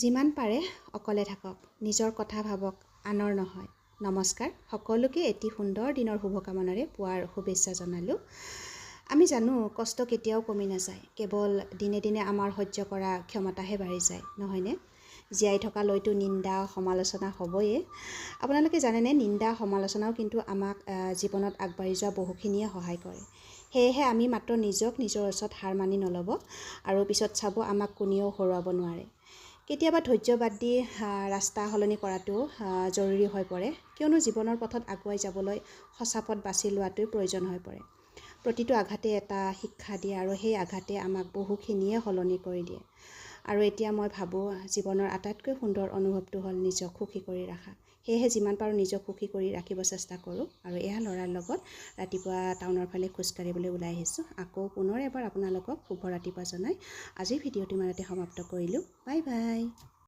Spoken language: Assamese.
যিমান পাৰে অকলে থাকক, নিজৰ কথা ভাবক, আনৰ নহয়। নমস্কাৰ, সকলোকে এটি সুন্দৰ দিনৰ শুভকামনাৰে পুৱাৰ শুভেচ্ছা জনালোঁ। আমি জানো কষ্ট কেতিয়াও কমি নাযায়, কেৱল দিনে দিনে আমাৰ সহ্য কৰা ক্ষমতাহে বাঢ়ি যায়, নহয়নে? জীয়াই থকালৈতো নিন্দা সমালোচনা হ'বয়ে। আপোনালোকে জানেনে, নিন্দা সমালোচনাও কিন্তু আমাক জীৱনত আগবাঢ়ি যোৱা বহুখিনিয়ে সহায় কৰে। সেয়েহে আমি মাত্ৰ নিজক নিজৰ ওচৰত হাৰ মানি নল'ব আৰু পিছত চাব আমাক কোনেও হৰুৱাব নোৱাৰে। কেতিয়াবা ধৈৰ্য বাদ দি ৰাস্তা সলনি কৰাটো জৰুৰী হৈ পৰে, কিয়নো জীৱনৰ পথত আগুৱাই যাবলৈ সঁচা পথ বাছি লোৱাটোৱে প্ৰয়োজন হৈ পৰে। প্ৰতিটো আঘাতে এটা শিক্ষা দিয়ে আৰু সেই আঘাতে আমাক বহুখিনিয়ে সলনি কৰি দিয়ে। আৰু এতিয়া মই ভাবোঁ জীৱনৰ আটাইতকৈ সুন্দৰ অনুভৱটো হ'ল নিজক সুখী কৰি ৰখা। সেয়েহে যিমান পাৰোঁ নিজক সুখী কৰি ৰাখিব চেষ্টা কৰোঁ। আৰু এয়া ল'ৰাৰ লগত ৰাতিপুৱা টাউনৰ ফালে খোজকাঢ়িবলৈ ওলাই আহিছোঁ। আকৌ পুনৰ এবাৰ আপোনালোকক শুভ ৰাতিপুৱা জনাই আজিৰ ভিডিঅ'টো ইমানতে সমাপ্ত কৰিলোঁ। Bye bye.